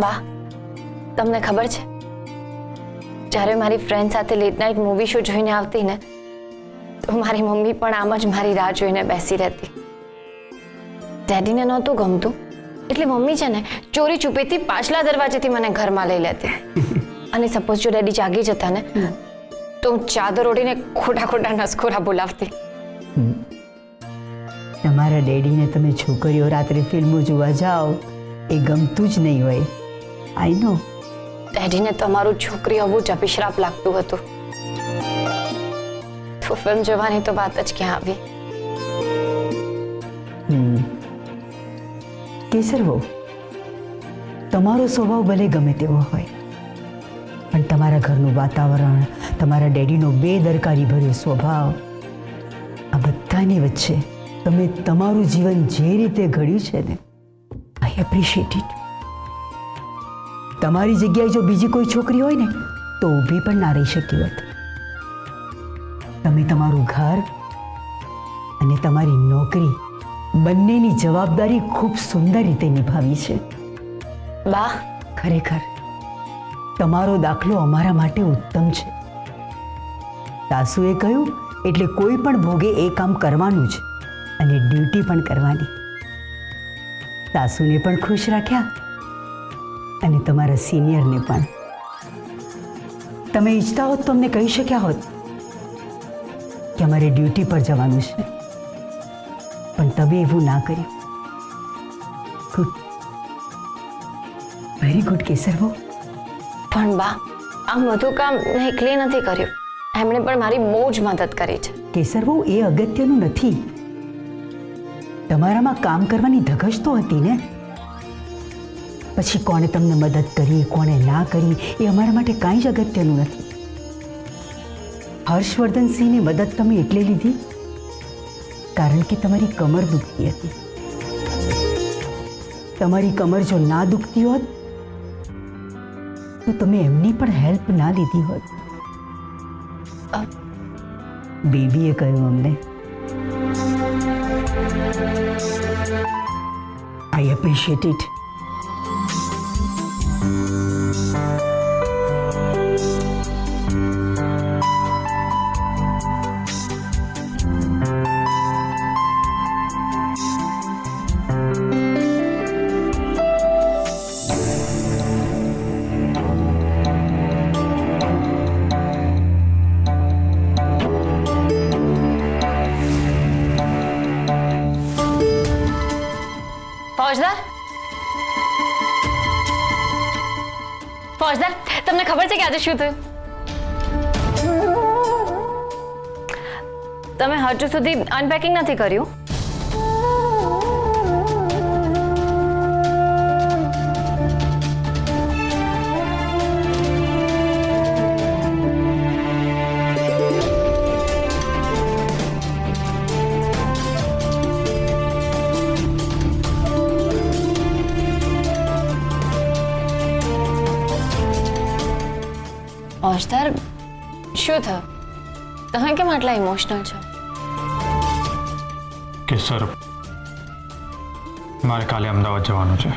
બા, તમને ખબર છે, જ્યારે મારી ફ્રેન્ડ સાથે લેટ નાઇટ મૂવી શો જોઈને આવતી ને, તો મારી મમ્મી પણ આમ જ મારી રાહ જોઈને બેસી રહેતી. ડેડીને નહોતું ગમતું, એટલે મમ્મી છે ને ચોરી છુપેથી પાછલા દરવાજેથી મને ઘરમાં લઈ લેતી. અને સપોઝ જો ડેડી જાગી જતા ને, તો હું ચાદર ઓઢીને ખોટા ખોટા નસખોરા બોલાવતી. તમારા ડેડીને તમે છોકરીઓ રાત્રે ફિલ્મો જોવા જાઓ એ ગમતું જ નહીં હોય. આઈ નો. ડેડીને તમારું છોકરી હોવું જ અભિશ્રાપ લાગતું હતું. તો ફિલ્મ જોવાની તો વાત જ ક્યાં આવી. કેસર વહુ, તમારો સ્વભાવ ભલે ગમે તેવો હોય, પણ તમારા ઘરનું વાતાવરણ, તમારા ડેડીનો બેદરકારી ભર્યો સ્વભાવ, આ બધાની વચ્ચે તમે તમારું જીવન જે રીતે ઘડ્યું છે ને, આઈ એપ્રિશિએટ ઇટ. તમારી જગ્યાએ જો બીજી કોઈ છોકરી હોય ને તો ઊભી પણ ના રહી શકી હોત. તમે તમારું ઘર અને તમારી નોકરી બંનેની જવાબદારી ખૂબ સુંદર રીતે નિભાવી છે. બા, ખરેખર તમારો દાખલો અમારા માટે ઉત્તમ છે. સાસુએ કહ્યું એટલે કોઈ પણ ભોગે એ કામ કરવાનું જ, અને ડ્યુટી પણ કરવાની. સાસુને પણ ખુશ રાખ્યા અને તમારા સિનિયરને પણ. તમે ઈચ્છતા હોત તો અમને કહી શક્યા હોત કે અમારે ડ્યુટી પર જવાનું છે, પણ તમે એવું ના કર્યું. ગુડ, વેરી ગુડ કેસર વહુ. પણ બા, આમ બધું કામ મેં એકલી નથી કર્યું. એમણે પણ મારી બહુ જ મદદ કરી છે. કેસર વહુ, એ અગત્યનું નથી. તમારામાં કામ કરવાની ધગશ તો હતી ને. પછી કોણે તમને મદદ કરી, કોણે ના કરી, એ અમારા માટે કાંઈ જ અગત્યનું નથી. હર્ષવર્ધનસિંહની મદદ તમે એટલે લીધી કારણ કે તમારી કમર દુખતી હતી. તમારી કમર જો ના દુખતી હોત તો તમે એમની પણ હેલ્પ ના લીધી હોત. બેબીએ કહ્યું અમને. આઈ એપ્રિશિએટ ઇટ. ફોજદાર, તમને ખબર છે કે આજે શું થયું? તમે હજુ સુધી અનપેકિંગ નથી કર્યું? ફોજદાર, શું થયું? તમે કેમ આટલા ઇમોશનલ છો? કેસર, મારે કાલે અમદાવાદ જવાનું છે.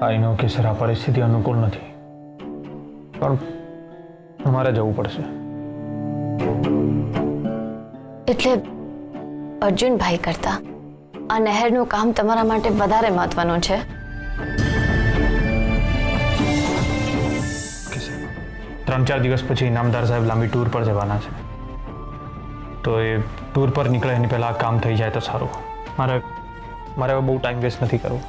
આઈ નો કેસર, આ પરિસ્થિતિ અનુકૂળ નથી, પણ અમારે જવું પડશે. એટલે અર્જુનભાઈ કરતા આ નહેરનું કામ તમારા માટે વધારે મહત્વનું છે? કેસર, 3-4 દિવસ પછી ઇનામદાર સાહેબ લાંબી ટૂર પર જવાના છે, તો એ ટૂર પર નીકળે એની પહેલાં આ કામ થઈ જાય તો સારું. મારે હવે બહુ ટાઈમ વેસ્ટ નથી કરવો.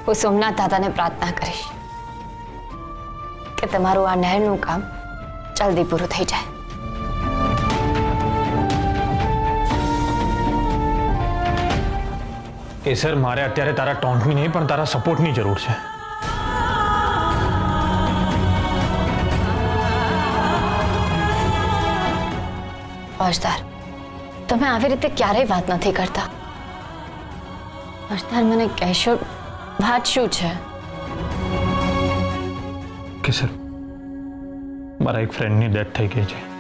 હું સોમનાથ દાદાને પ્રાર્થના કરીશ કે તમારું આ નહેરનું કામ જલ્દી પૂરું થઈ જાય. કેસર, મારે અત્યારે તારા ટોન્ટની નહીં પણ તારા સપોર્ટની જરૂર છે. ફોજદાર, તમે આવી રીતે ક્યારેય વાત નથી કરતા. હર્ષદાર, મને કહેશો વાત શું છે? કે સર, મારા એક ફ્રેન્ડની ડેથ થઈ ગઈ છે.